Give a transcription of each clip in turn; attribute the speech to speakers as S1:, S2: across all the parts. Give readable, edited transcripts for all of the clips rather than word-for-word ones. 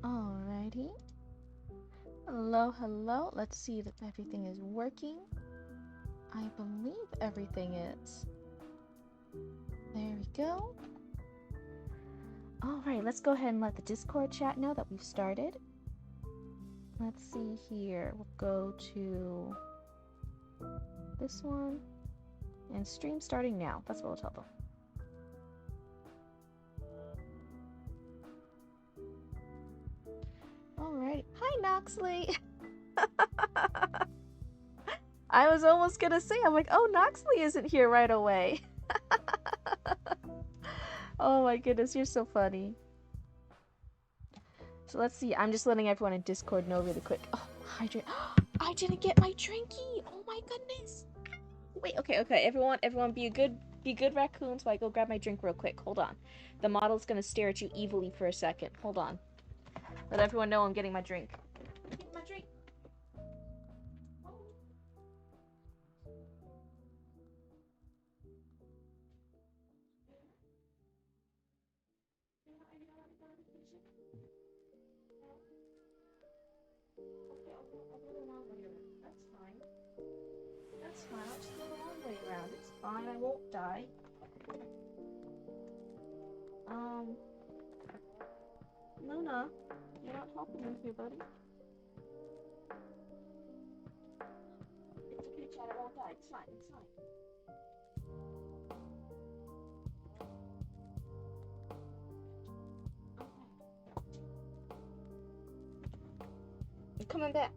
S1: Alrighty. Hello, hello. Let's see if everything is working. I believe everything is. There we go. Alright, let's go ahead and let the Discord chat know that we've started. Let's see here. We'll go to this one. And stream starting now. That's what we'll tell them. Alright. Hi, Noxley! I was almost gonna say, I'm like, oh, Noxley isn't here right away. Oh my goodness, you're so funny. So let's see, I'm just letting everyone in Discord know really quick. Oh, hydrate. I didn't get my drinky! Oh my goodness! Wait, okay, everyone be good raccoons while I go grab my drink real quick. Hold on. The model's gonna stare at you evilly for a second. Hold on. Let everyone know I'm getting my drink. My drink. That's fine. That's fine. I'll just go the long way around. It's fine. I won't die. Luna, you're not helping me here, buddy. It's okay, Chad. I won't die. It's fine. It's fine. I'm coming back.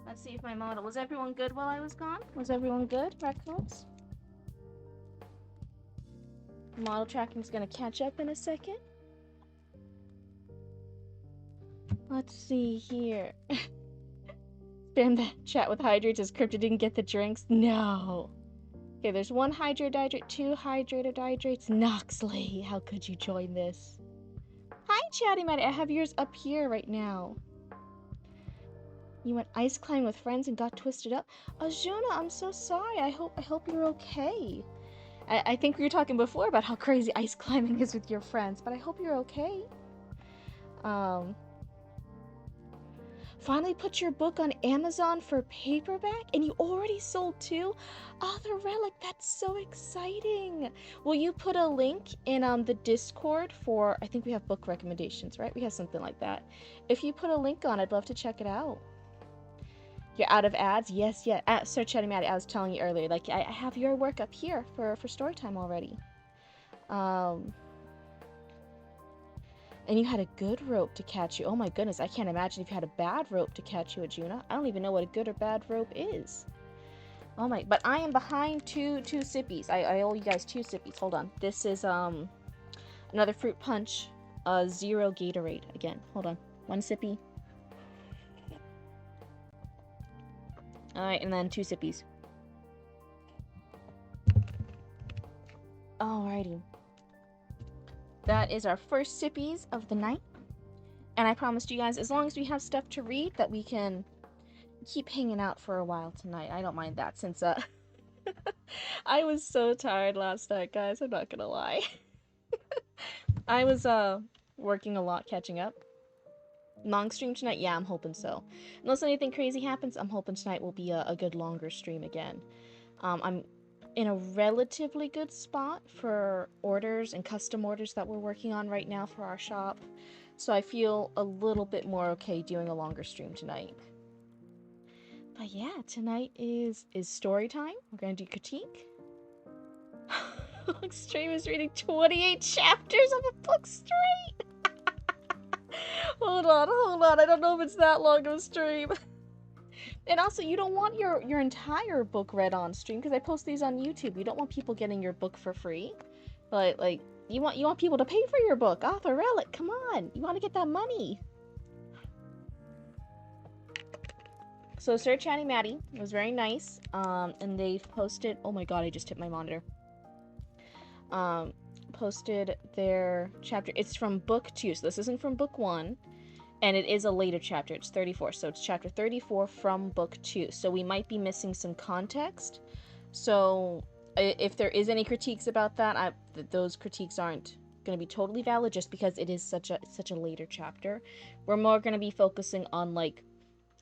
S1: Let's see if my model... Was everyone good while I was gone? Was everyone good, raccoons? Model tracking's gonna catch up in a second. Let's see here. Spam the chat with hydrates as Cryptid didn't get the drinks. No. Okay, there's one hydrate, two hydrates. Noxley, how could you join this? Hi, Chatty Matty. I have yours up here right now. You went ice climbing with friends and got twisted up. Azuna, I'm so sorry. I hope you're okay. I think we were talking before about how crazy ice climbing is with your friends, but I hope you're okay. Finally put your book on Amazon for paperback, and you already sold 2? Oh, the relic, that's so exciting. Will you put a link in the Discord for, I think we have book recommendations, right? We have something like that. If you put a link on, I'd love to check it out. You're out of ads? Yes, yeah. Sir Chatty Matty, I was telling you earlier, like, I have your work up here for story time already. And you had a good rope to catch you. Oh my goodness, I can't imagine if you had a bad rope to catch you, Ajuna. I don't even know what a good or bad rope is. Oh my, but I am behind two sippies. I owe you guys 2 sippies. Hold on. This is, another fruit punch, 0 Gatorade. Again, hold on. 1 sippy. Alright, and then 2 sippies. Alrighty. That is our first sippies of the night. And I promised you guys, as long as we have stuff to read, that we can keep hanging out for a while tonight. I don't mind that, since, I was so tired last night, guys. I'm not gonna lie. I was, working a lot catching up. Long stream tonight? Yeah, I'm hoping so. Unless anything crazy happens, I'm hoping tonight will be a good longer stream again. I'm in a relatively good spot for orders and custom orders that we're working on right now for our shop. So I feel a little bit more okay doing a longer stream tonight. But yeah, tonight is story time. We're gonna do critique. Stream is reading 28 chapters of a book straight! Hold on. I don't know if it's that long of a stream. And also, you don't want your entire book read on stream, because I post these on YouTube. You don't want people getting your book for free. Like you want people to pay for your book. Author Relic, come on. You want to get that money. So Sir Chatty Matty was very nice. And they've posted, oh my god, I just hit my monitor. Posted their chapter. It's from book 2, so this isn't from book 1. And it is a later chapter. It's 34, so it's chapter 34 from book 2. So we might be missing some context. So if there is any critiques about that, those critiques aren't going to be totally valid, just because it is such a later chapter. We're more going to be focusing on like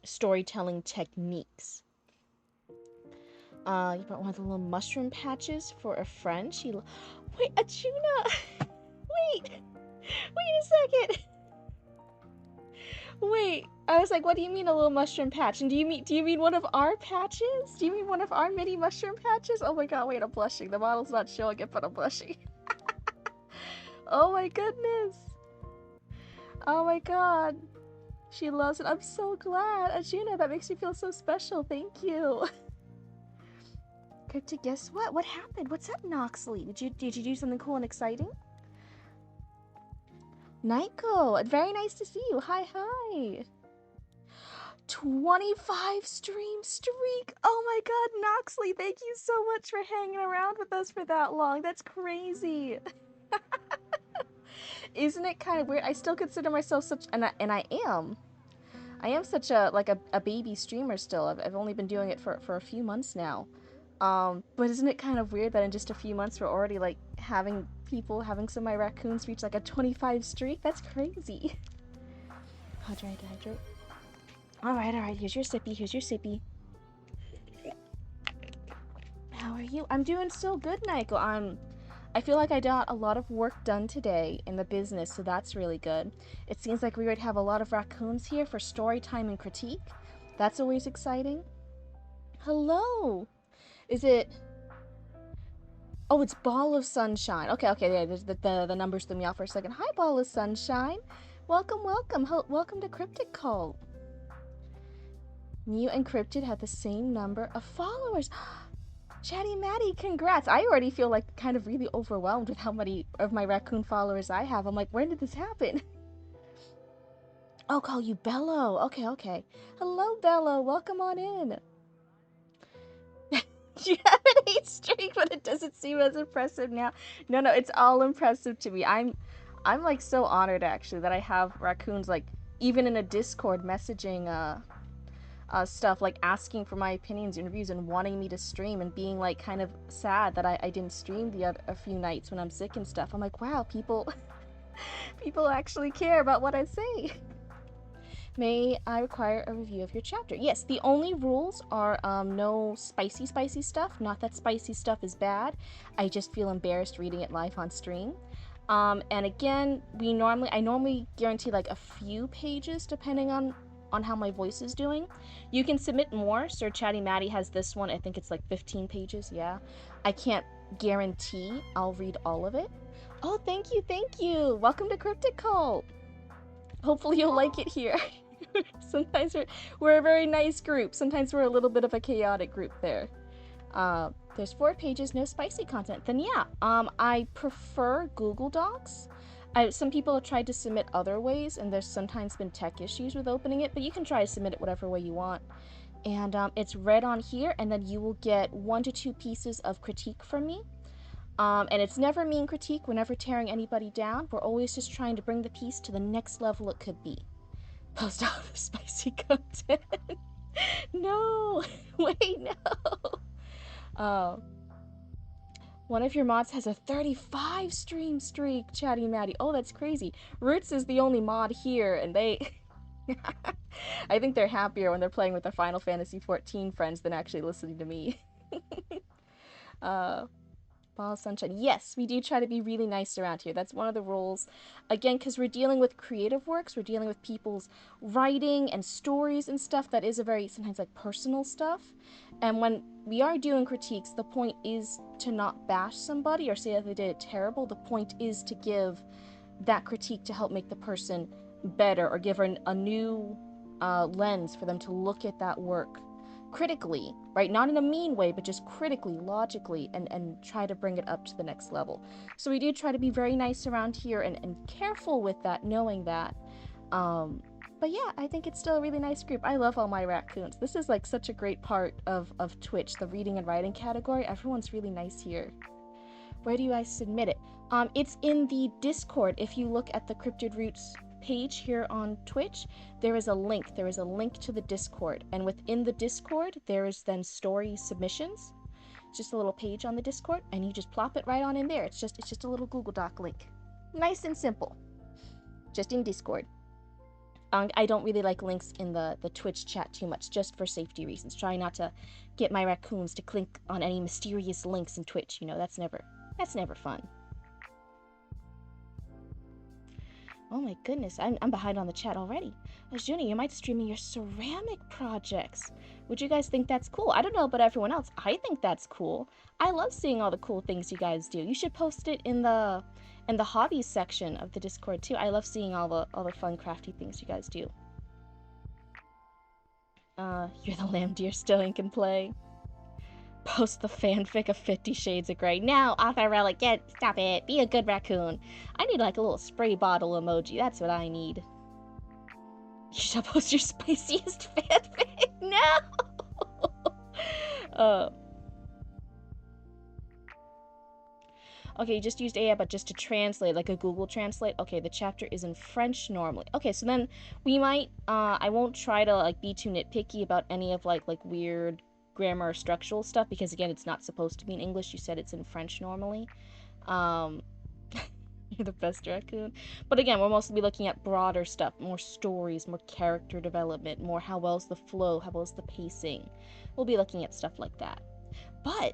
S1: storytelling techniques. You brought one of the little mushroom patches for a friend. Wait, Achuna. Wait a second. Wait, I was like, what do you mean a little mushroom patch? And do you mean one of our patches? Do you mean one of our mini mushroom patches? Oh my god, wait, I'm blushing. The model's not showing it, but I'm blushing. Oh my goodness. Oh my god. She loves it. I'm so glad. Ajuna, that makes me feel so special. Thank you. Cryptid, guess what? What happened? What's up, Noxley? Did you do something cool and exciting? Naiko, very nice to see you. Hi. 25 stream streak. Oh my god, Noxley, thank you so much for hanging around with us for that long. That's crazy. Isn't it kind of weird? I still consider myself such, and I am such a baby streamer still. I've only been doing it for a few months now. But isn't it kind of weird that in just a few months we're already like having some of my raccoons reach like a 25 streak? That's crazy. Hydrate. Alright, here's your sippy. How are you? I'm doing so good, Naiko. I feel like I got a lot of work done today in the business, so that's really good. It seems like we would have a lot of raccoons here for story time and critique. That's always exciting. Hello! Is it... Oh, it's Ball of Sunshine. Okay, yeah, the numbers threw me off for a second. Hi, Ball of Sunshine. Welcome. Welcome to Cryptid Cult. You and Cryptid have the same number of followers. Chatty Matty, congrats. I already feel like kind of really overwhelmed with how many of my raccoon followers I have. I'm like, when did this happen? I'll call you Bello. Okay. Hello, Bello. Welcome on in. You have an 8 streak, but it doesn't seem as impressive now. No, it's all impressive to me. I'm like so honored actually that I have raccoons like even in a Discord messaging stuff, like asking for my opinions, interviews, and wanting me to stream, and being like kind of sad that I didn't stream a few nights when I'm sick and stuff. I'm like, wow, people actually care about what I say. May I require a review of your chapter? Yes, the only rules are no spicy stuff. Not that spicy stuff is bad. I just feel embarrassed reading it live on stream. And again, I normally guarantee like a few pages depending on how my voice is doing. You can submit more. Sir Chatty Matty has this one. I think it's like 15 pages. Yeah. I can't guarantee I'll read all of it. Oh, thank you. Welcome to Cryptid Cult. Hopefully you'll like it here. Sometimes we're a very nice group. Sometimes we're a little bit of a chaotic group there. There's 4 pages, no spicy content. Then yeah, I prefer Google Docs. Some people have tried to submit other ways, and there's sometimes been tech issues with opening it, but you can try to submit it whatever way you want. And it's read on here, and then you will get 1 to 2 pieces of critique from me. And it's never mean critique. We're never tearing anybody down. We're always just trying to bring the piece to the next level it could be. Post all the spicy content. No! Wait, no! One of your mods has a 35 stream streak, Chatty Matty. Oh, that's crazy. Roots is the only mod here, and they... I think they're happier when they're playing with their Final Fantasy XIV friends than actually listening to me. Ball of Sunshine. Yes, we do try to be really nice around here. That's one of the rules. Again, because we're dealing with creative works, we're dealing with people's writing and stories and stuff that is a very, sometimes like personal stuff. And when we are doing critiques, the point is to not bash somebody or say that they did it terrible. The point is to give that critique to help make the person better, or give her a new lens for them to look at that work critically, right? Not in a mean way, but just critically, logically, and try to bring it up to the next level. So we do try to be very nice around here and careful with that, knowing that. But yeah, I think it's still a really nice group. I love all my raccoons. This is like such a great part of Twitch, the reading and writing category. Everyone's really nice here. Where do I submit it? It's in the Discord. If you look at the Cryptid Roots page here on Twitch, there is a link. To the Discord, and within the Discord there is then story submissions. It's just a little page on the Discord, and you just plop it right on in there. It's just a little Google Doc link. Nice and simple. Just in Discord. I don't really like links in the Twitch chat too much, just for safety reasons. Try not to get my raccoons to click on any mysterious links in Twitch. You know, that's never fun. Oh my goodness, I'm behind on the chat already. Junie, you might be streaming your ceramic projects. Would you guys think that's cool? I don't know about everyone else. I think that's cool. I love seeing all the cool things you guys do. You should post it in the hobbies section of the Discord too. I love seeing all the fun crafty things you guys do. You're the lamb deer still and can play. Post the fanfic of 50 Shades of Grey. Now, Author Relic, stop it. Be a good raccoon. I need like a little spray bottle emoji. That's what I need. You shall post your spiciest fanfic. No! Okay, you just used AI, but just to translate, like a Google Translate. Okay, the chapter is in French normally. Okay, so then we might, I won't try to like be too nitpicky about any of like weird grammar or structural stuff, because again, it's not supposed to be in English. You said it's in French normally. You're the best raccoon. But again, we'll mostly be looking at broader stuff, more stories, more character development, more how well's the flow, how well's the pacing. We'll be looking at stuff like that. But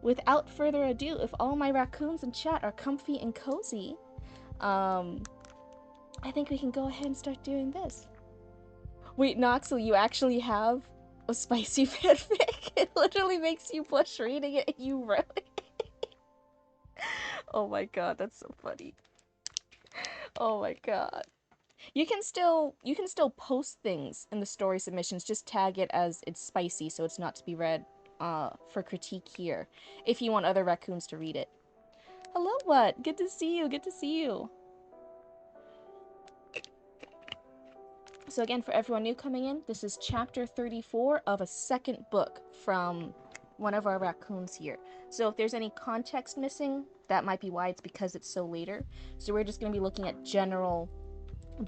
S1: without further ado, if all my raccoons in chat are comfy and cozy, I think we can go ahead and start doing this. Wait, Noxel, you actually have a spicy fanfic? It literally makes you blush reading it. You really? Oh my god, that's so funny. Oh my god. You can still post things in the story submissions. Just tag it as it's spicy, so it's not to be read for critique here, if you want other raccoons to read it. Hello, what? Good to see you. Good to see you. So again, for everyone new coming in, this is chapter 34 of a second book from one of our raccoons here. So if there's any context missing, that might be why. It's because it's so later. So we're just going to be looking at general,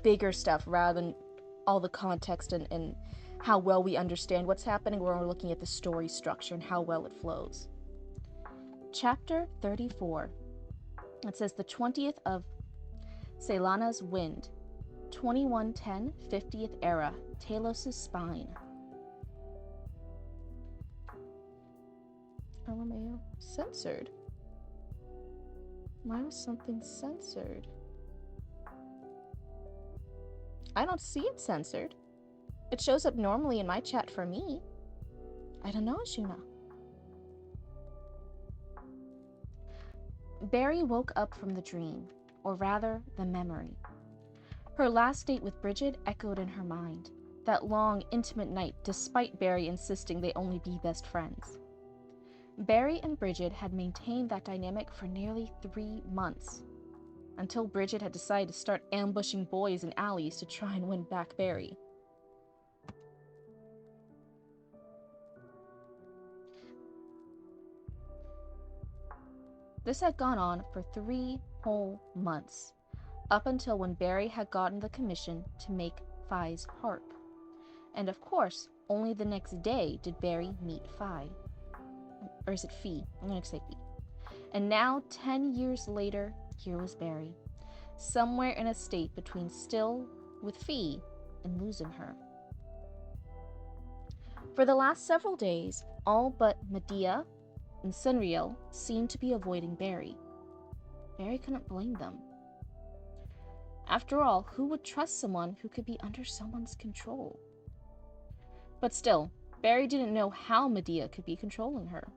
S1: bigger stuff rather than all the context and how well we understand what's happening. We're looking at the story structure and how well it flows. Chapter 34. It says the 20th of Selana's Wind, 2110 50th Era, Talos' Spine. LMAO. Censored? Why was something censored? I don't see it censored. It shows up normally in my chat for me. I don't know, Ashuna. Barry woke up from the dream, or rather, the memory. Her last date with Bridget echoed in her mind. That long, intimate night, despite Barry insisting they only be best friends. Barry and Bridget had maintained that dynamic for nearly 3 months, until Bridget had decided to start ambushing boys in alleys to try and win back Barry. This had gone on for 3 whole months, up until when Barry had gotten the commission to make Phi's harp. And of course, only the next day did Barry meet Phi. Or is it Phi? I'm going to say Phi. And now, 10 years later, here was Barry, somewhere in a state between still with Phi and losing her. For the last several days, all but Medea and Sunriel seemed to be avoiding Barry. Barry couldn't blame them. After all, who would trust someone who could be under someone's control? But still, Barry didn't know how Medea could be controlling her.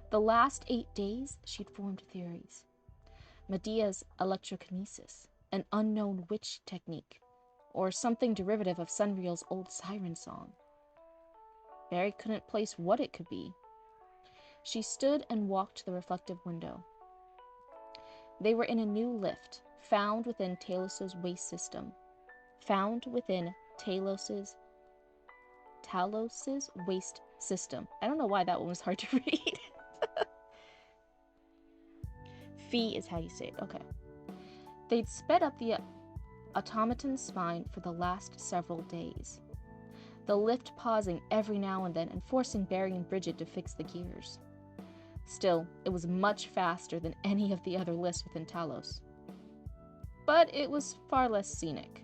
S1: The last 8 days, she'd formed theories. Medea's electrokinesis, an unknown witch technique, or something derivative of Sunriel's old siren song. Barry couldn't place what it could be. She stood and walked to the reflective window. They were in a new lift, found within Talos' waste system. Found within Talos' waste system. I don't know why that one was hard to read. Phi is how you say it. Okay. They'd sped up the automaton's spine for the last several days, the lift pausing every now and then and forcing Barry and Bridget to fix the gears. Still, it was much faster than any of the other lists within Talos. But it was far less scenic.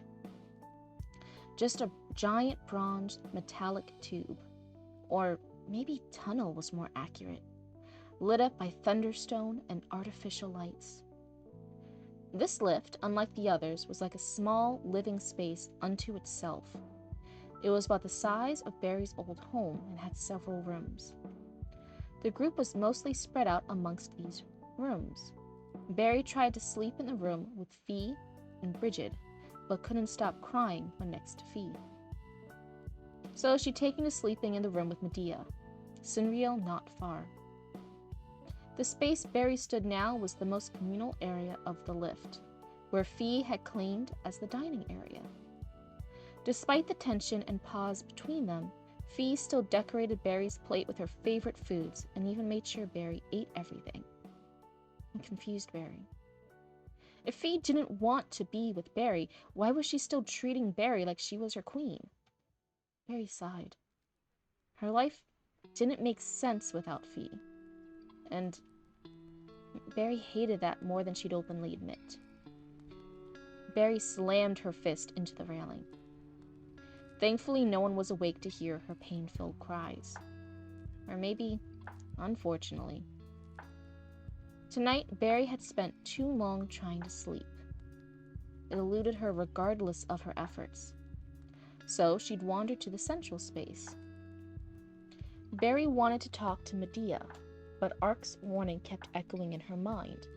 S1: Just a giant bronze metallic tube, or maybe tunnel was more accurate, lit up by thunderstone and artificial lights. This lift, unlike the others, was like a small living space unto itself. It was about the size of Barry's old home and had several rooms. The group was mostly spread out amongst these rooms. Barry tried to sleep in the room with Fee and Bridget, but couldn't stop crying when next to Fee. So she'd taken to sleeping in the room with Medea, Sinriel not far. The space Barry stood now was the most communal area of the lift, where Fee had claimed as the dining area. Despite the tension and pause between them, Fee still decorated Barry's plate with her favorite foods and even made sure Barry ate everything. It confused Barry. If Fee didn't want to be with Barry, why was she still treating Barry like she was her queen? Barry sighed. Her life didn't make sense without Fee, and Barry hated that more than she'd openly admit. Barry slammed her fist into the railing. Thankfully, no one was awake to hear her pain-filled cries. Or maybe, unfortunately. Tonight, Barry had spent too long trying to sleep. It eluded her regardless of her efforts. So she'd wandered to the central space. Barry wanted to talk to Medea, but Ark's warning kept echoing in her mind.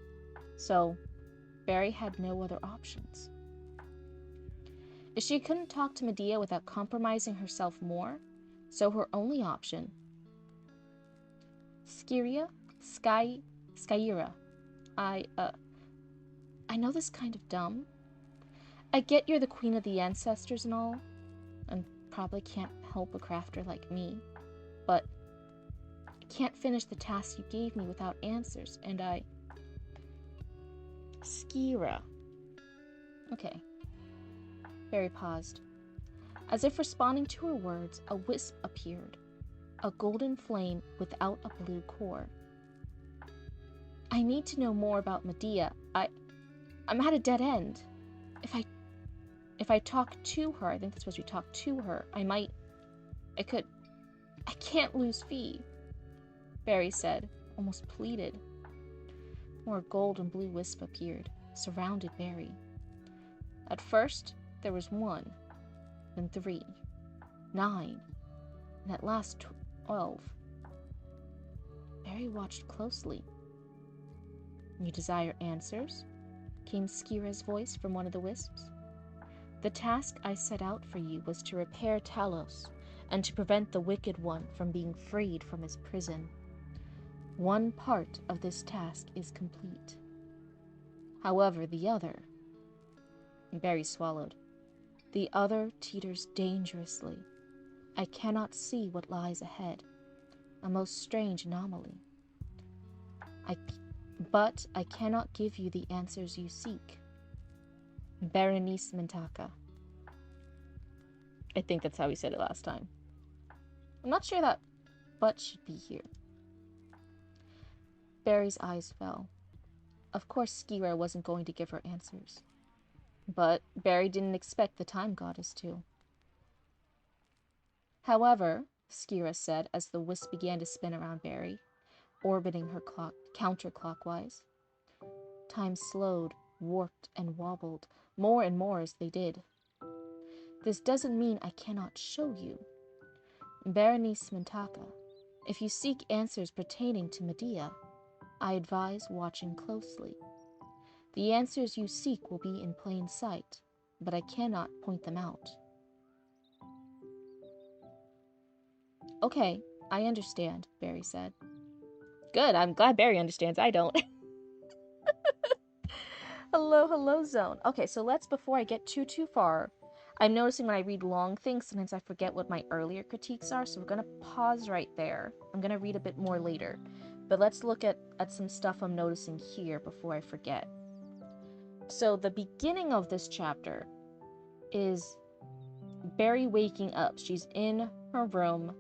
S1: So Barry had no other options. If she couldn't talk to Medea without compromising herself more, so her only option, Skyra. I know this kind of dumb. I get you're the queen of the ancestors and all, and probably can't help a crafter like me, but I can't finish the task you gave me without answers, and Skyra. Okay. Barry paused. As if responding to her words, a wisp appeared, a golden flame without a blue core. I need to know more about Medea. I'm at a dead end. If I talk to her, I think that's supposed to be talk to her, I can't lose Fee, Barry said, almost pleaded. More gold and blue wisp appeared, surrounded Barry. At first, there was 1, then 3, 9, and at last 12. Barry watched closely. You desire answers? Came Skyra's voice from one of the wisps. The task I set out for you was to repair Talos and to prevent the Wicked One from being freed from his prison. One part of this task is complete. However, the other... Barry swallowed. The other teeters dangerously. I cannot see what lies ahead. A most strange anomaly. But I cannot give you the answers you seek. Berenice Mintaka. I think that's how he said it last time. I'm not sure that but should be here. Barry's eyes fell. Of course Skyra wasn't going to give her answers. But Barry didn't expect the time goddess to. However, Skyra said as the wisp began to spin around Barry, orbiting her clock counterclockwise. Time slowed, warped, and wobbled, more and more as they did. This doesn't mean I cannot show you. Berenice Mintaka, if you seek answers pertaining to Medea, I advise watching closely. The answers you seek will be in plain sight, but I cannot point them out. Okay, I understand, Barry said. Good, I'm glad Barry understands. I don't. Hello, zone. Okay, so before I get too far, I'm noticing when I read long things, sometimes I forget what my earlier critiques are, so we're going to pause right there. I'm going to read a bit more later. But let's look at some stuff I'm noticing here before I forget. So the beginning of this chapter is Barry waking up. She's in her room.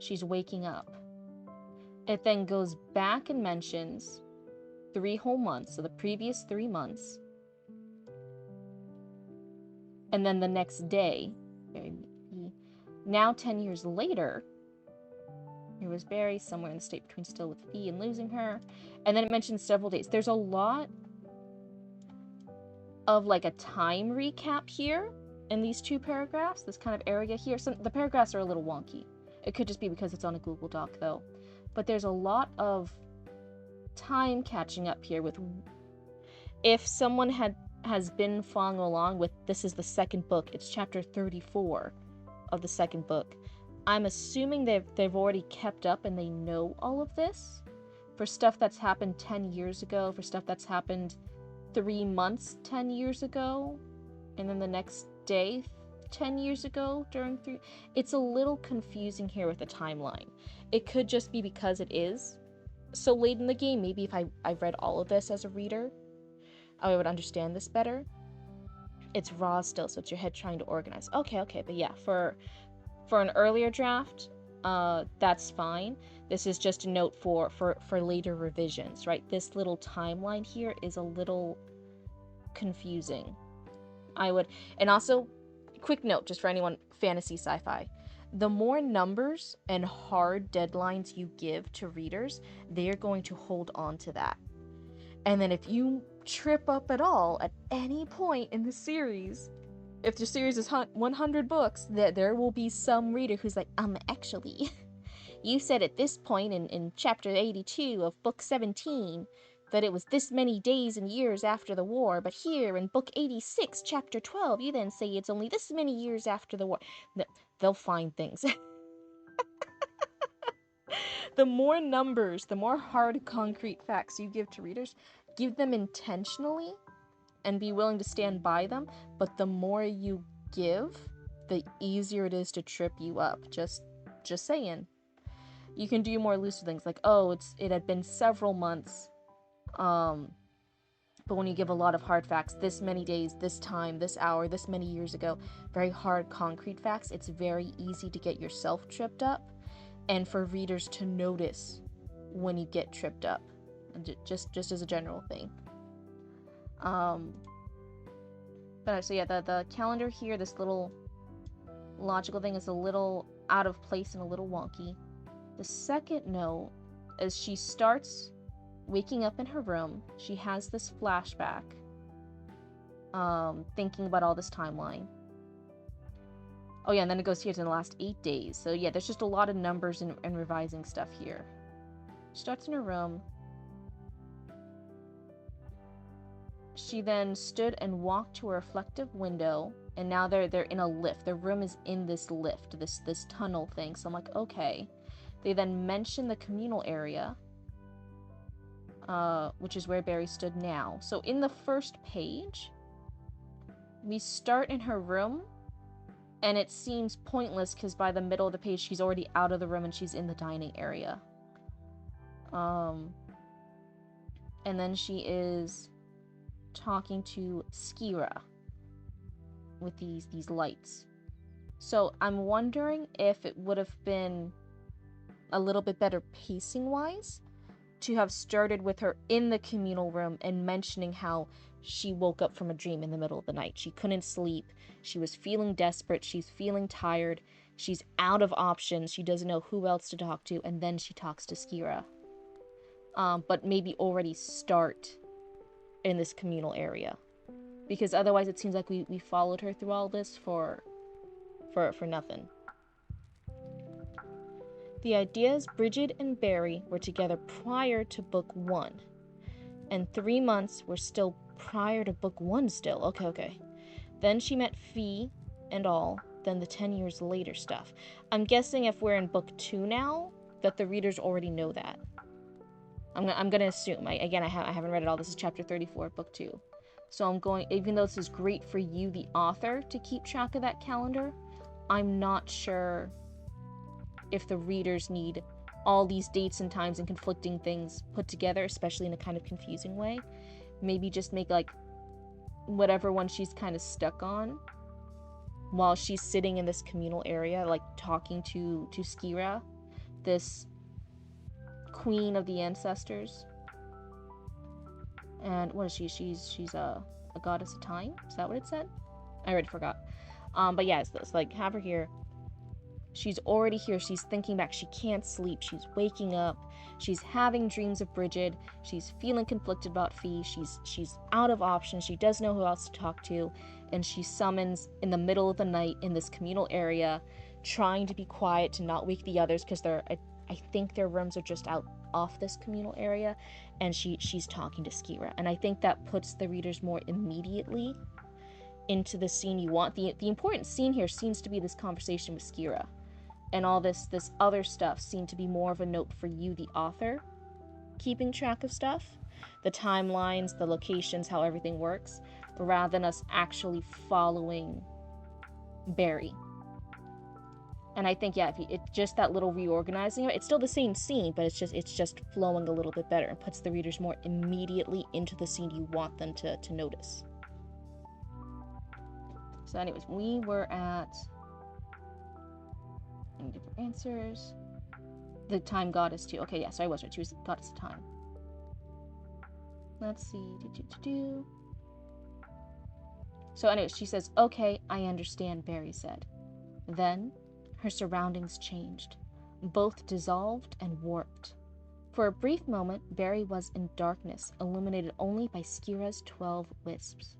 S1: She's waking up. It then goes back and mentions 3 whole months, so the previous 3 months. And then the next day, now 10 years later, here was Barry, somewhere in the state between still with Fee and losing her. And then it mentions several days. There's a lot of like a time recap here in these 2 paragraphs, this kind of area here. The paragraphs are a little wonky. It could just be because it's on a Google Doc though. But there's a lot of time catching up here with if someone has been following along with, this is the second book, it's chapter 34 of the second book. I'm assuming they've already kept up and they know all of this for stuff that's happened 10 years ago, for stuff that's happened 3 months 10 years ago, and then the next day 10 years ago during 3. It's a little confusing here with the timeline. It could just be because it is so late in the game. Maybe if I read all of this as a reader, I would understand this better. It's raw still, so it's your head trying to organize. Okay, but yeah, for an earlier draft, that's fine. This is just a note for later revisions, right? This little timeline here is a little confusing. And also, quick note, just for anyone fantasy sci-fi, the more numbers and hard deadlines you give to readers, they're going to hold on to that. And then if you trip up at all at any point in the series, if the series is 100 books, there will be some reader who's like, actually, you said at this point in chapter 82 of book 17 that it was this many days and years after the war, but here in book 86, chapter 12, you then say it's only this many years after the war. They'll find things. The more numbers, the more hard, concrete facts you give to readers, give them intentionally and be willing to stand by them, but the more you give, the easier it is to trip you up. Just saying. You can do more looser things like, it had been several months, but when you give a lot of hard facts, this many days, this time, this hour, this many years ago, very hard, concrete facts, it's very easy to get yourself tripped up and for readers to notice when you get tripped up, just as a general thing. But so yeah, the calendar here, this little logical thing is a little out of place and a little wonky. The second note is she starts waking up in her room. She has this flashback, thinking about all this timeline. Oh yeah, and then it goes here to the last 8 days. So yeah, there's just a lot of numbers and revising stuff here. She starts in her room. She then stood and walked to a reflective window, and now they're in a lift. Their room is in this lift, this tunnel thing. So I'm like, okay. They then mention the communal area, which is where Barry stood now. So in the first page, we start in her room, and it seems pointless because by the middle of the page, she's already out of the room and she's in the dining area. And then she is talking to Skira with these lights. So I'm wondering if it would have been a little bit better pacing-wise to have started with her in the communal room and mentioning how she woke up from a dream in the middle of the night. She couldn't sleep. She was feeling desperate. She's feeling tired. She's out of options. She doesn't know who else to talk to. And then she talks to Skira. But maybe already start in this communal area. Because otherwise it seems like we followed her through all this for nothing. The idea is Bridget and Barry were together prior to book 1. And 3 months were still prior to book 1 still. Okay. Then she met Fee and all, then the 10 years later stuff. I'm guessing if we're in book 2 now, that the readers already know that. I'm gonna assume. I haven't read it all. This is chapter 34, book 2. So I'm going, even though this is great for you, the author, to keep track of that calendar, I'm not sure if the readers need all these dates and times and conflicting things put together, especially in a kind of confusing way. Maybe just make like whatever one she's kind of stuck on while she's sitting in this communal area, like talking to Skira, this queen of the ancestors. And what is she? She's a goddess of time? Is that what it said? I already forgot. But yeah, it's like, have her here. She's already here. She's thinking back. She can't sleep. She's waking up. She's having dreams of Bridget. She's feeling conflicted about Fee. She's out of options. She doesn't know who else to talk to. And she summons in the middle of the night in this communal area, trying to be quiet to not wake the others, because I think their rooms are just out off this communal area. And she's talking to Skira. And I think that puts the readers more immediately into the scene you want. The important scene here seems to be this conversation with Skira. And all this other stuff seemed to be more of a note for you, the author, keeping track of stuff, the timelines, the locations, how everything works, rather than us actually following Barry. And I think, yeah, it's just that little reorganizing. It's still the same scene, but it's just flowing a little bit better and puts the readers more immediately into the scene you want them to notice. So anyways, we were at... different answers. The time goddess too. Okay, yeah, so I was right. She was goddess of time. Let's see. So anyways, she says, "Okay, I understand," Barry said. Then her surroundings changed. Both dissolved and warped. For a brief moment, Barry was in darkness, illuminated only by Skira's 12 wisps.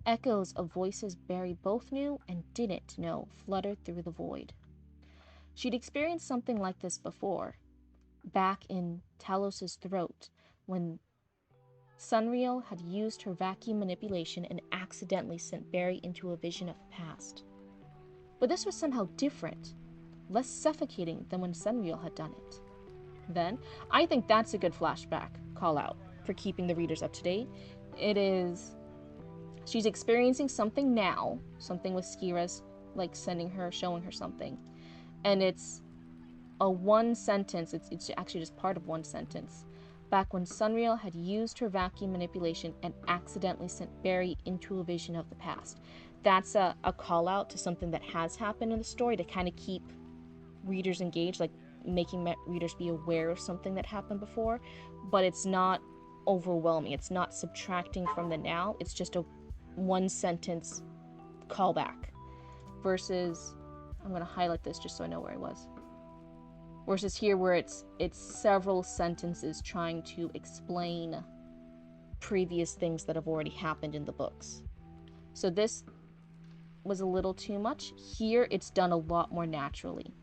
S1: Echoes of voices Barry both knew and didn't know fluttered through the void. She'd experienced something like this before, back in Talos's throat, when Sunreal had used her vacuum manipulation and accidentally sent Barry into a vision of the past. But this was somehow different, less suffocating than when Sunreal had done it. Then, I think that's a good flashback call out for keeping the readers up to date. It is, she's experiencing something now, something with Skira's, like showing her something. And it's a one sentence, it's actually just part of one sentence. Back when Sunreal had used her vacuum manipulation and accidentally sent Barry into a vision of the past. That's a call out to something that has happened in the story to kind of keep readers engaged, like making readers be aware of something that happened before, but it's not overwhelming. It's not subtracting from the now. It's just a one sentence callback versus, I'm going to highlight this just so I know where I was. Versus here where it's several sentences trying to explain previous things that have already happened in the books. So this was a little too much. Here it's done a lot more naturally.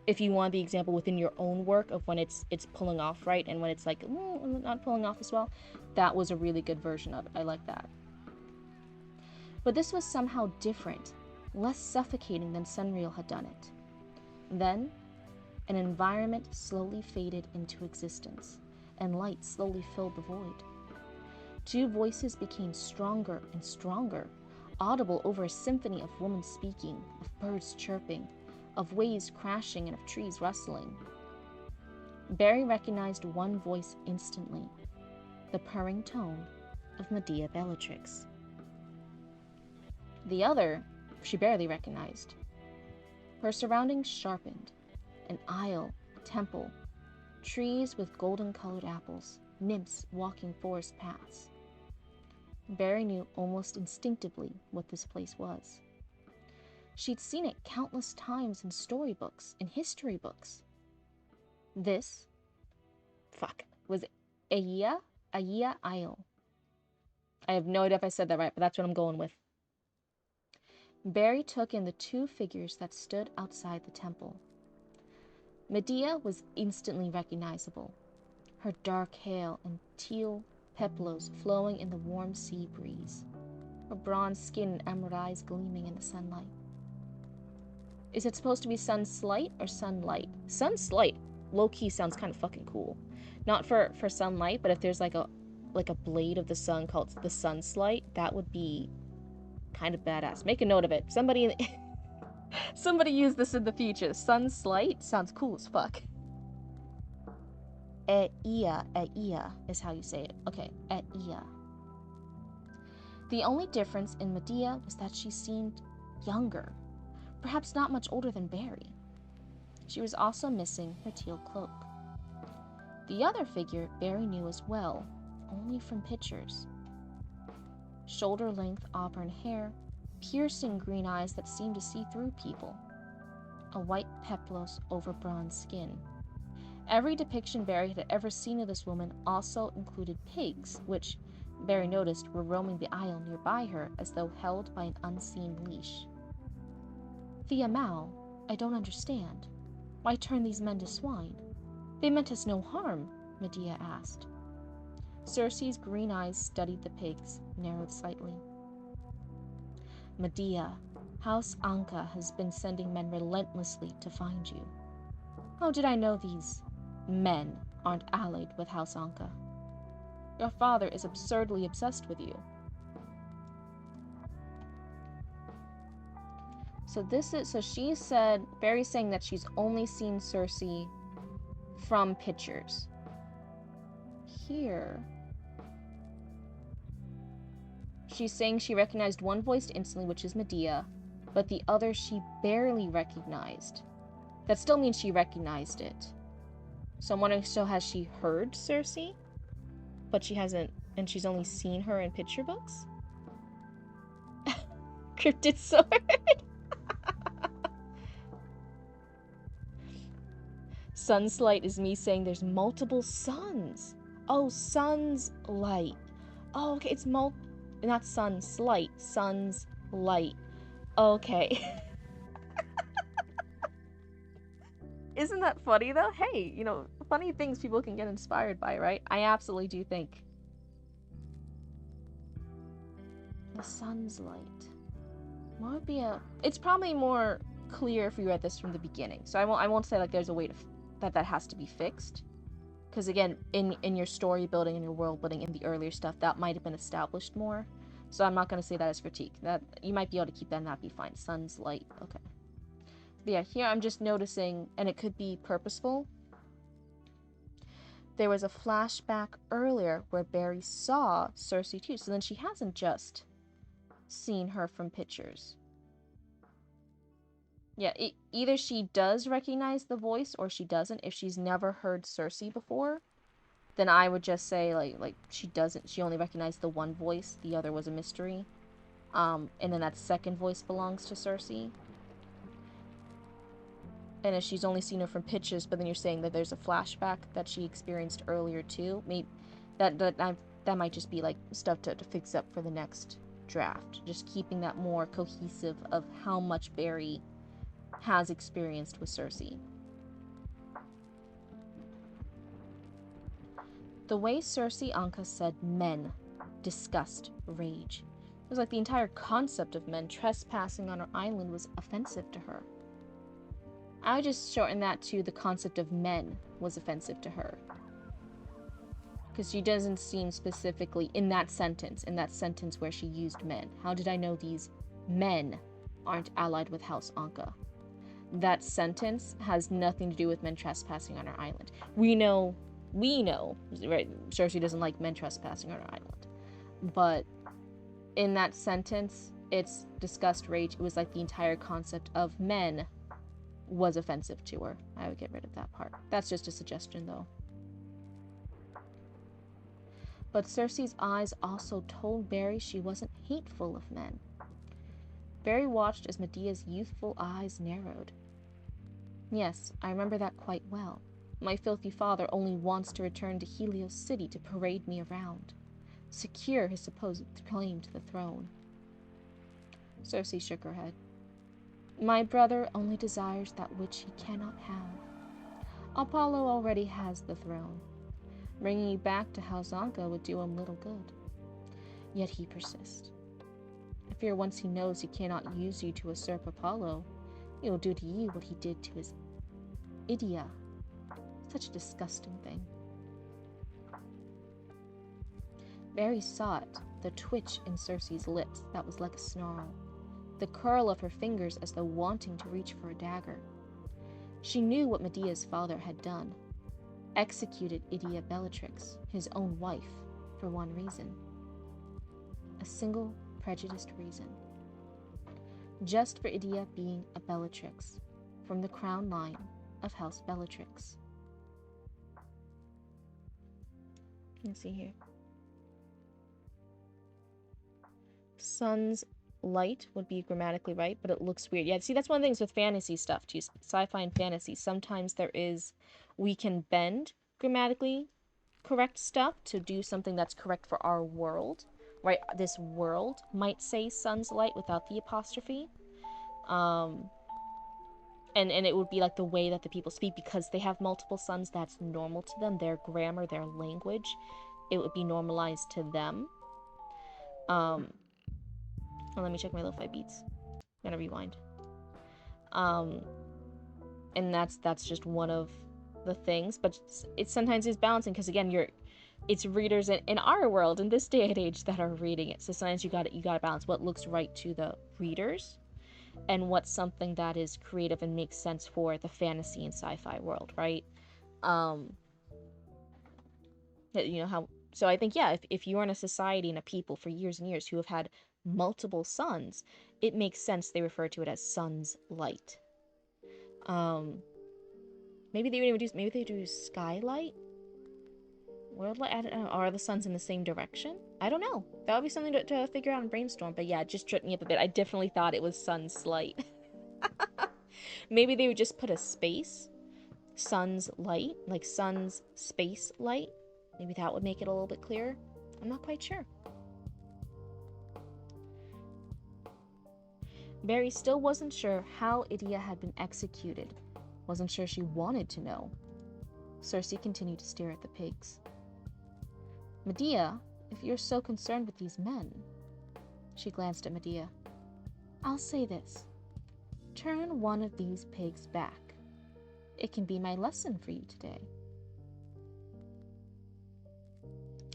S1: If you want the example within your own work of when it's pulling off right and when it's like not pulling off as well, that was a really good version of it. I like that. But this was somehow different, less suffocating than Sunreal had done it. Then, an environment slowly faded into existence, and light slowly filled the void. Two voices became stronger and stronger, audible over a symphony of women speaking, of birds chirping, of waves crashing and of trees rustling. Barry recognized one voice instantly, the purring tone of Medea Bellatrix. The other, she barely recognized. Her surroundings sharpened. An aisle, a temple, trees with golden-colored apples, nymphs walking forest paths. Barry knew almost instinctively what this place was. She'd seen it countless times in storybooks and history books. This, was Aya Isle. I have no idea if I said that right, but that's what I'm going with. Barry took in the two figures that stood outside the temple. Medea was instantly recognizable, her dark hair and teal peplos flowing in the warm sea breeze, her bronze skin and emerald eyes gleaming in the sunlight. Is it supposed to be Sunslight or Sunlight? Sunslight low-key sounds kind of fucking cool. Not for sunlight, but if there's like a blade of the sun called the Sunslight, that would be kind of badass. Make a note of it. Somebody use this in the future. Sunslight sounds cool as fuck. Ea is how you say it. Okay, Ea. The only difference in Medea was that she seemed younger, perhaps not much older than Barry. She was also missing her teal cloak. The other figure Barry knew as well, only from pictures. Shoulder-length auburn hair, piercing green eyes that seemed to see through people, a white peplos over bronze skin. Every depiction Barry had ever seen of this woman also included pigs, which Barry noticed were roaming the aisle nearby her as though held by an unseen leash. Thea Mao, I don't understand. Why turn these men to swine? They meant us no harm, Medea asked. Circe's green eyes studied the pigs, narrowed slightly. Medea, House Anka has been sending men relentlessly to find you. How did I know these men aren't allied with House Anka? Your father is absurdly obsessed with you. So she said, Barry's saying that she's only seen Circe from pictures. Here, she's saying she recognized one voice instantly, which is Medea, but the other she barely recognized. That still means she recognized it. So I'm wondering, so has she heard Circe? But she hasn't, and she's only seen her in picture books? Cryptid sword. Sunslight is me saying there's multiple suns. Oh, sun's light. Oh, okay, it's not sun's light, sun's light. Okay. Isn't that funny though? Hey, funny things people can get inspired by, right? I absolutely do think. The sun's light. What would be it's probably more clear if we read this from the beginning. So I won't say like there's a way to that has to be fixed. Because again, in your story building and your world building in the earlier stuff, that might have been established more. So I'm not going to say that as critique. That you might be able to keep that and that be fine. Sun's light. Okay. But yeah, here I'm just noticing, and it could be purposeful. There was a flashback earlier where Barry saw Circe too. So then she hasn't just seen her from pictures. Yeah, either she does recognize the voice or she doesn't. If she's never heard Circe before, then I would just say like she doesn't. She only recognized the one voice. The other was a mystery. And then that second voice belongs to Circe. And if she's only seen her from pictures, but then you're saying that there's a flashback that she experienced earlier too, maybe that might just be like stuff to fix up for the next draft. Just keeping that more cohesive of how much Barry has experienced with Circe. The way Circe Anka said men, disgust, rage. It was like the entire concept of men trespassing on her island was offensive to her. I would just shorten that to the concept of men was offensive to her. Because she doesn't seem specifically in that sentence where she used men. How did I know these men aren't allied with House Anka? That sentence has nothing to do with men trespassing on our island. We know, right? Circe doesn't like men trespassing on our island. But in that sentence, it's disgust, rage. It was like the entire concept of men was offensive to her. I would get rid of that part. That's just a suggestion, though. But Circe's eyes also told Barry she wasn't hateful of men. Barry watched as Medea's youthful eyes narrowed. Yes, I remember that quite well. My filthy father only wants to return to Helios City to parade me around, secure his supposed claim to the throne. Circe shook her head. My brother only desires that which he cannot have. Apollo already has the throne. Bringing you back to House Anka would do him little good. Yet he persists. I fear once he knows he cannot use you to usurp Apollo, he will do to you what he did to his Idia. Such a disgusting thing. Barry saw it, the twitch in Circe's lips that was like a snarl, the curl of her fingers as though wanting to reach for a dagger. She knew what Medea's father had done. Executed Idia Bellatrix, his own wife, for one reason. A single, prejudiced reason. Just for Idia being a Bellatrix, from the crown line, of House Bellatrix. Let's see here. Sun's light would be grammatically right, but it looks weird. Yeah, see, that's one of the things with fantasy stuff, too. Sci-fi and fantasy. Sometimes we can bend grammatically correct stuff to do something that's correct for our world, right? This world might say sun's light without the apostrophe. And it would be like the way that the people speak, because they have multiple suns, that's normal to them. Their grammar, their language, it would be normalized to them. Well, let me check my lo-fi beats. I'm gonna rewind. And that's just one of the things, but it sometimes is balancing, because again, it's readers in our world in this day and age that are reading it. So sometimes you gotta balance what looks right to the readers and what's something that is creative and makes sense for the fantasy and sci-fi world, right? You know how. So I think, yeah, if you're in a society and a people for years and years who have had multiple suns, it makes sense they refer to it as sun's light. Maybe they do skylight, world light. I don't know. Are the suns in the same direction? I don't know. That would be something to figure out and brainstorm. But yeah, it just tripped me up a bit. I definitely thought it was sun's light. Maybe they would just put a space, sun's light, like sun's space light. Maybe that would make it a little bit clearer. I'm not quite sure. Barry still wasn't sure how Idia had been executed. Wasn't sure she wanted to know. Cersei continued to stare at the pigs. Medea, if you're so concerned with these men... She glanced at Medea. I'll say this. Turn one of these pigs back. It can be my lesson for you today.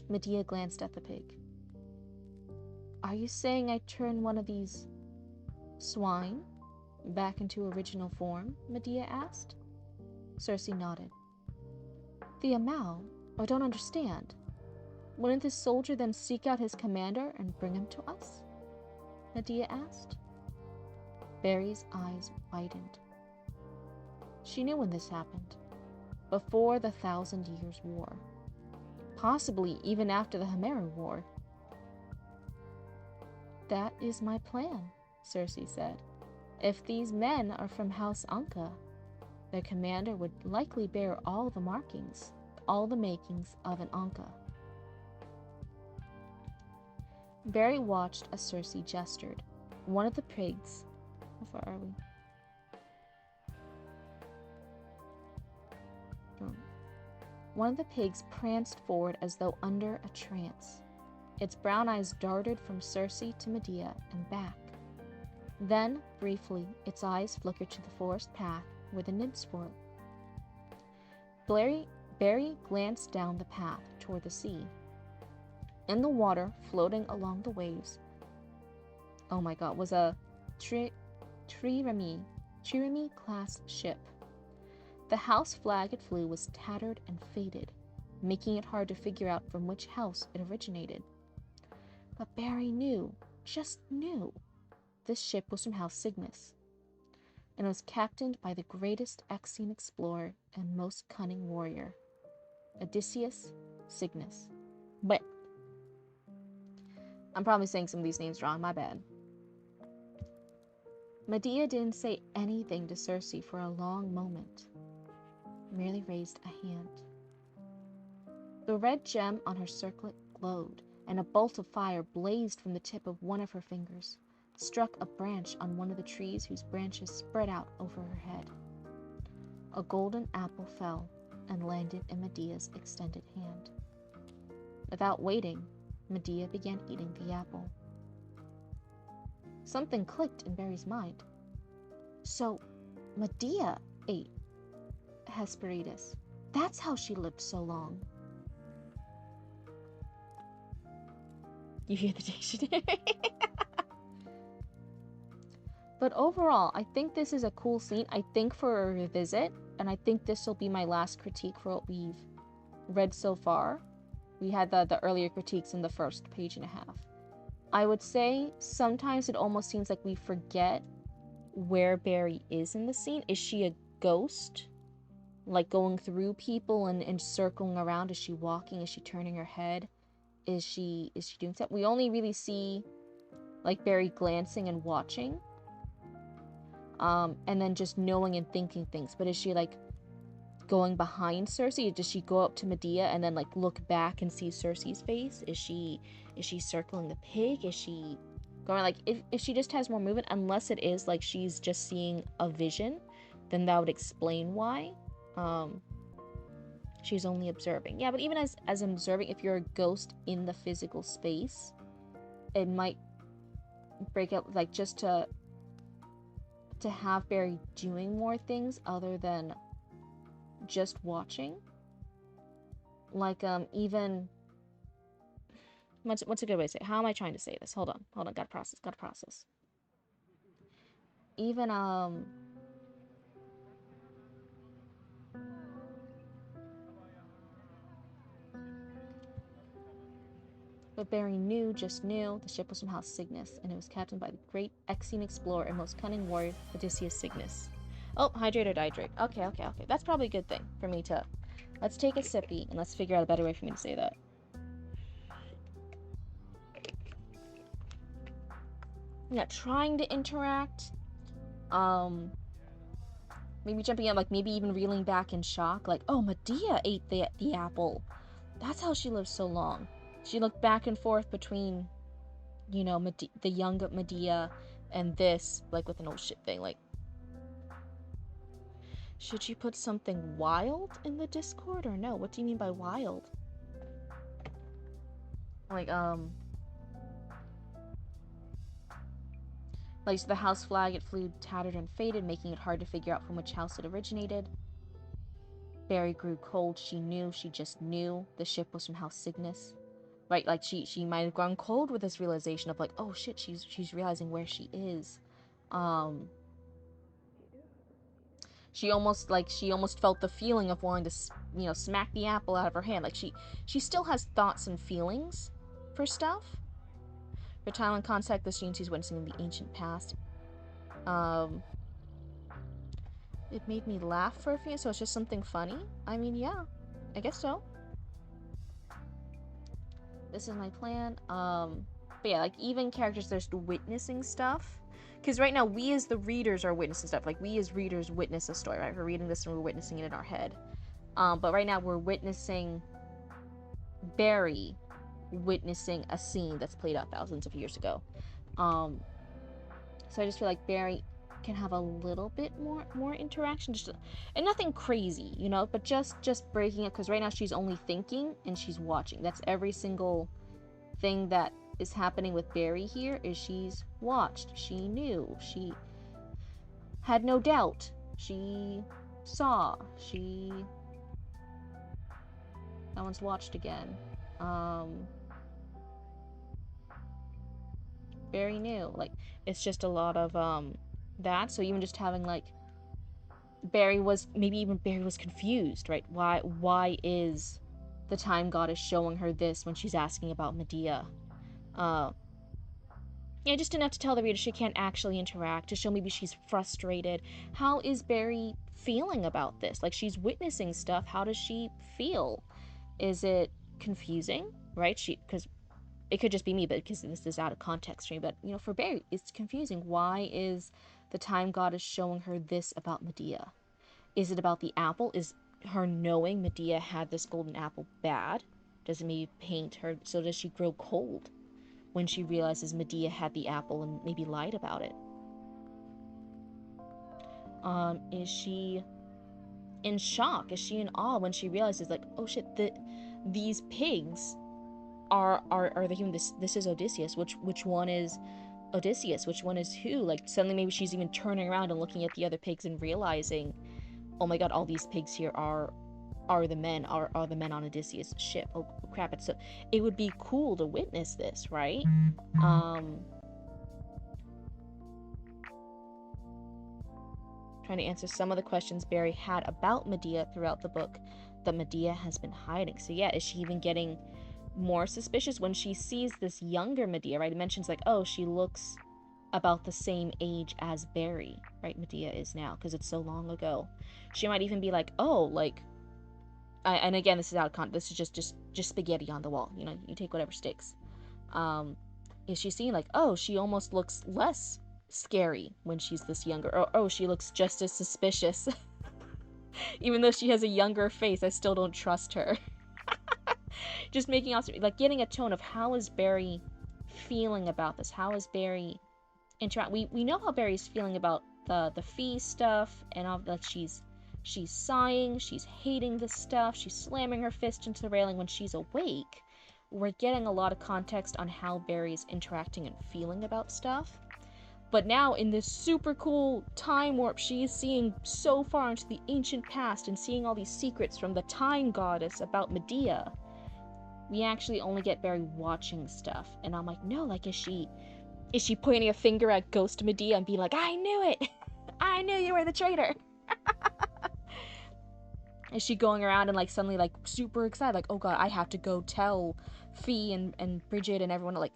S1: Medea glanced at the pig. Are you saying I turn one of these swine back into original form? Medea asked. Cersei nodded. The Amal? I don't understand. Wouldn't this soldier then seek out his commander and bring him to us? Medea asked. Barry's eyes widened. She knew when this happened. Before the 1,000 Years' War. Possibly even after the Himera War. That is my plan, Cersei said. If these men are from House Anka, their commander would likely bear all the markings, all the makings of an Anka. Barry watched as Cersei gestured. One of the pigs... How far are we? One of the pigs pranced forward as though under a trance. Its brown eyes darted from Cersei to Medea and back. Then, briefly, its eyes flickered to the forest path where the nymphs were. Barry glanced down the path toward the sea. In the water, floating along the waves, was a Trireme-class ship. The house flag it flew was tattered and faded, making it hard to figure out from which house it originated. But Barry knew, just knew, this ship was from House Cygnus, and was captained by the greatest Exian explorer and most cunning warrior, Odysseus Cygnus. But I'm probably saying some of these names wrong, my bad. Medea didn't say anything to Cersei for a long moment, merely raised a hand. The red gem on her circlet glowed, and a bolt of fire blazed from the tip of one of her fingers, struck a branch on one of the trees whose branches spread out over her head. A golden apple fell and landed in Medea's extended hand. Without waiting, Medea began eating the apple. Something clicked in Barry's mind. So, Medea ate Hesperides. That's how she lived so long. You hear the dictionary? But overall, I think this is a cool scene. I think for a revisit, and I think this will be my last critique for what we've read so far. We had the earlier critiques in the first page and a half. I would say sometimes it almost seems like we forget where Barry is in the scene. Is she a ghost? like going through people and circling around? Is she walking? Is she turning her head? Is she doing something? We only really see like Barry glancing and watching. And then just knowing and thinking things. But is she like going behind Cersei? Does she go up to Medea and then like look back and see Cersei's face? Is she circling the pig? Is she going like if she just has more movement, unless it is like she's just seeing a vision, then that would explain why. She's only observing. Yeah, but even as observing, if you're a ghost in the physical space, it might break up like just to have Barry doing more things other than just watching. Like even what's a good way to say it? How am I trying to say this? Hold on, gotta process. Even but Barry just knew the ship was somehow Cygnus, and it was captained by the great Exian explorer and most cunning warrior Odysseus Cygnus. Oh, hydrate or dihydrate. Okay. That's probably a good thing for me to. Let's take a sippy and let's figure out a better way for me to say that. Yeah, trying to interact. Maybe jumping up, like maybe even reeling back in shock, like, oh, Medea ate the apple. That's how she lived so long. She looked back and forth between, you know, the young Medea and this, like with an old shit thing, like. Should you put something wild in the Discord or no? What do you mean by wild? Like, so the house flag, it flew tattered and faded, making it hard to figure out from which house it originated. Barry grew cold. She just knew the ship was from House Cygnus. Right, like she might have gone cold with this realization of like, oh shit, she's realizing where she is. She almost felt the feeling of wanting to, you know, smack the apple out of her hand. Like she still has thoughts and feelings for stuff. For time and contact, the scene she's witnessing in the ancient past. It made me laugh for a few, so it's just something funny. I mean, yeah, I guess so. This is my plan. But yeah, like even characters that are witnessing stuff. Because right now, we as the readers are witnessing stuff. Like, we as readers witness a story, right? We're reading this and we're witnessing it in our head. But right now, we're witnessing Barry witnessing a scene that's played out thousands of years ago. So I just feel like Barry can have a little bit more interaction, and nothing crazy, you know, but just breaking it, because right now she's only thinking and she's watching. That's every single thing that is happening with Barry here, is she's watched, she knew, she had no doubt, she saw, she that one's watched again. Barry knew, like, it's just a lot of that. So even just having like Barry was confused, right? Why is the time goddess showing her this when she's asking about Medea? Yeah, just enough to tell the reader she can't actually interact, to show maybe she's frustrated. How is Barry feeling about this? Like, she's witnessing stuff. How does she feel? Is it confusing, right? Because it could just be me, but because this is out of context for me. But, you know, for Barry, it's confusing. Why is the time goddess showing her this about Medea? Is it about the apple? Is her knowing Medea had this golden apple bad? Does it maybe paint her? So does she grow cold when she realizes Medea had the apple and maybe lied about it? Is she in shock? Is she in awe when she realizes, like, oh shit, these pigs are the human? This is Odysseus. Which one is Odysseus? Which one is who? Like, suddenly maybe she's even turning around and looking at the other pigs and realizing, oh my god, all these pigs here are the men, are the men on Odysseus' ship. Oh crap, it would be cool to witness this, right? Trying to answer some of the questions Barry had about Medea throughout the book that Medea has been hiding. So yeah, is she even getting more suspicious when she sees this younger Medea, right? It mentions like, oh, she looks about the same age as Barry, right? Medea is now, because it's so long ago. She might even be like, oh, like, and again, this is out of context. This is just spaghetti on the wall. You know, you take whatever sticks. Is she seeing like, oh, she almost looks less scary when she's this younger, or oh, she looks just as suspicious. Even though she has a younger face, I still don't trust her. Just making out, like, getting a tone of how is Barry feeling about this? How is Barry interact? We know how Barry's feeling about the fee stuff, and all that. She's sighing, she's hating this stuff, she's slamming her fist into the railing when she's awake. We're getting a lot of context on how Barry's interacting and feeling about stuff. But now, in this super cool time warp, she is seeing so far into the ancient past and seeing all these secrets from the time goddess about Medea. We actually only get Barry watching stuff, and I'm like, no, like, is she pointing a finger at Ghost Medea and being like, I knew it! I knew you were the traitor! Is she going around and, like, suddenly, like, super excited, like, oh god, I have to go tell Fee and Bridget and everyone, like,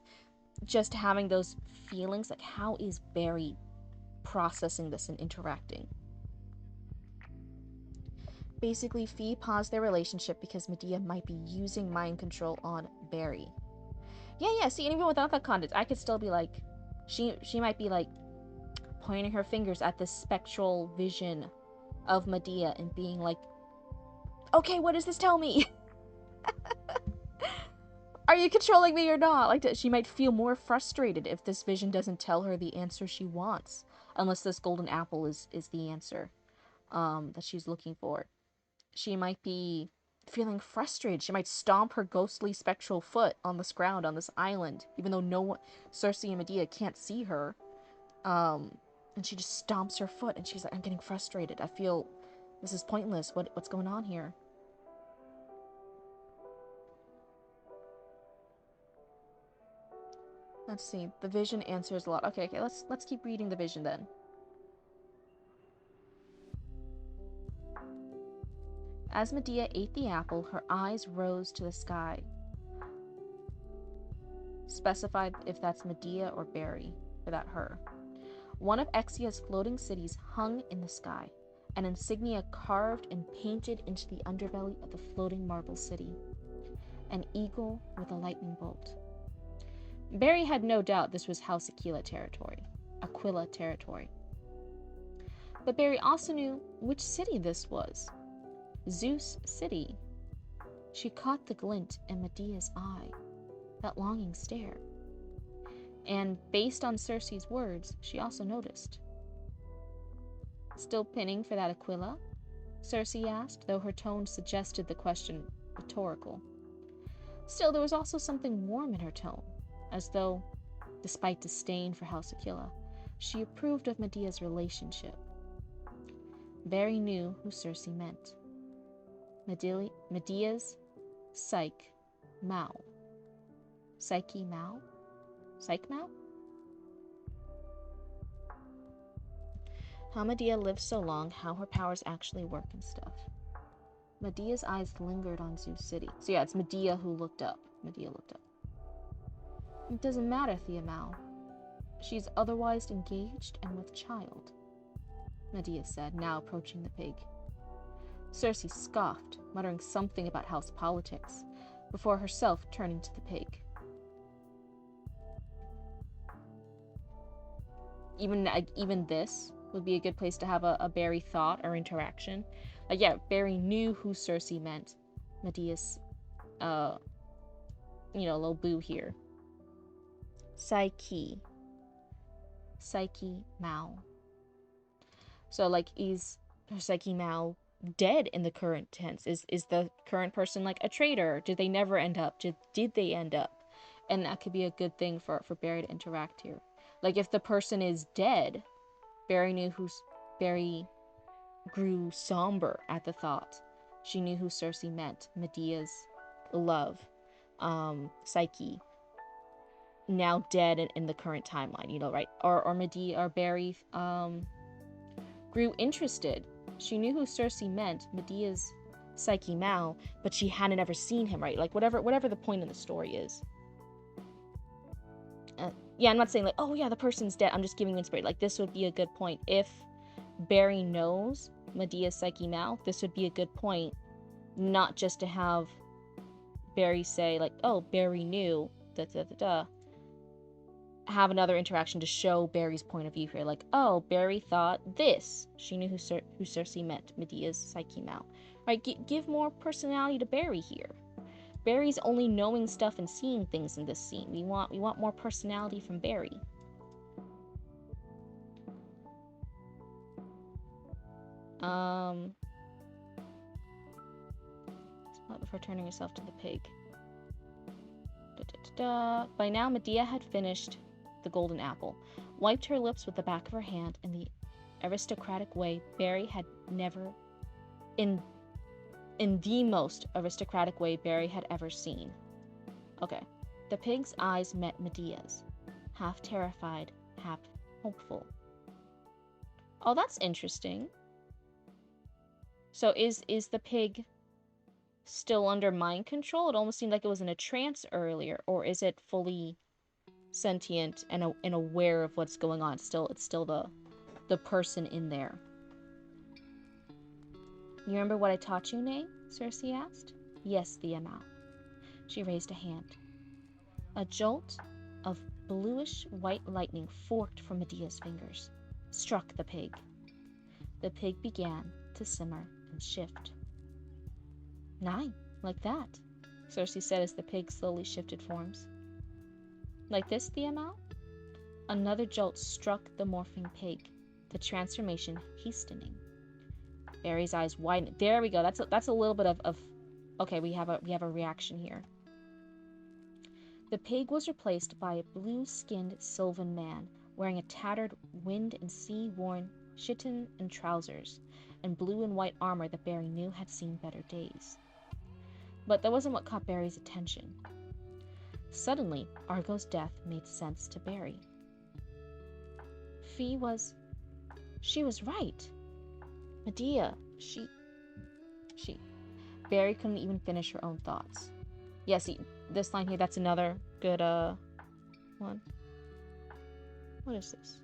S1: just having those feelings, like, how is Barry processing this and interacting? Basically, Fee paused their relationship because Medea might be using mind control on Barry. Yeah, see, and even without that context, I could still be like, she might be, like, pointing her fingers at this spectral vision of Medea and being like, okay, what does this tell me? Are you controlling me or not? Like, she might feel more frustrated if this vision doesn't tell her the answer she wants. Unless this golden apple is the answer that she's looking for. She might be feeling frustrated. She might stomp her ghostly spectral foot on this ground, on this island, even though no one, Cersei and Medea, can't see her. And she just stomps her foot, and she's like, I'm getting frustrated. I feel this is pointless. What's going on here? Let's see. The vision answers a lot. Okay, let's keep reading the vision then. As Medea ate the apple, her eyes rose to the sky. Specified if that's Medea or Barry, for that her. One of Exia's floating cities hung in the sky, an insignia carved and painted into the underbelly of the floating marble city. An eagle with a lightning bolt. Barry had no doubt this was House Aquila territory. But Barry also knew which city this was. Zeus City. She caught the glint in Medea's eye, that longing stare. And based on Cersei's words, she also noticed. Still pinning for that Aquila? Cersei asked, though her tone suggested the question rhetorical. Still, there was also something warm in her tone, as though, despite disdain for House Aquila, she approved of Medea's relationship. Barry knew who Cersei meant. Medea's Psyche Mao. Psyche Mao? Psyche Mao? How Medea lived so long, how her powers actually work and stuff. Medea's eyes lingered on Zeus City. So yeah, it's Medea who looked up. It doesn't matter, Thea Mao. She's otherwise engaged and with child, Medea said, now approaching the pig. Cersei scoffed, muttering something about house politics, before herself turning to the pig. Even this would be a good place to have a Barry thought or interaction. Barry knew who Cersei meant. Medea's, little boo here. Psyche Mao. So, like, is her Psyche Mao dead in the current tense? Is the current person, like, a traitor? Did they never end up? Did they end up? And that could be a good thing for Barry to interact here. Like, if the person is dead, Barry grew somber at the thought. She knew who Cersei meant. Medea's love. Psyche. Now dead in the current timeline, right? Or Medea or Barry grew interested. She knew who Cersei meant, Medea's Psyche Mao, but she hadn't ever seen him, right? Like, whatever the point in the story is. Yeah, I'm not saying like, oh yeah, the person's dead. I'm just giving you inspiration. Like, this would be a good point. If Barry knows Medea's Psyche Mouth, this would be a good point. Not just to have Barry say like, oh, Barry knew, da da da da. Have another interaction to show Barry's point of view here. Like, oh, Barry thought this. She knew who Cersei meant, Medea's Psyche Mouth. Right, give more personality to Barry here. Barry's only knowing stuff and seeing things in this scene. We want more personality from Barry. Before turning herself to the pig. By now, Medea had finished the golden apple, wiped her lips with the back of her hand in the aristocratic way Barry had never, in the most aristocratic way Barry had ever seen. Okay. The pig's eyes met Medea's, half terrified, half hopeful. Oh, that's interesting. So is the pig still under mind control? It almost seemed like it was in a trance earlier, or is it fully sentient and aware of what's going on? It's still the person in there. You remember what I taught you, Nay? Cersei asked. Yes, the Amal. She raised a hand. A jolt of bluish-white lightning forked from Medea's fingers, struck the pig. The pig began to simmer and shift. 9, like that, Cersei said as the pig slowly shifted forms. Like this, the Amal? Another jolt struck the morphing pig, the transformation hastening. Barry's eyes widened. There we go. That's a little bit of okay, we have a reaction here. The pig was replaced by a blue-skinned sylvan man wearing a tattered wind and sea-worn chiton and trousers, and blue and white armor that Barry knew had seen better days. But that wasn't what caught Barry's attention. Suddenly, Argo's death made sense to Barry. She was right. Medea, she... Barry couldn't even finish her own thoughts. Yeah, see, this line here, that's another good, one. What is this?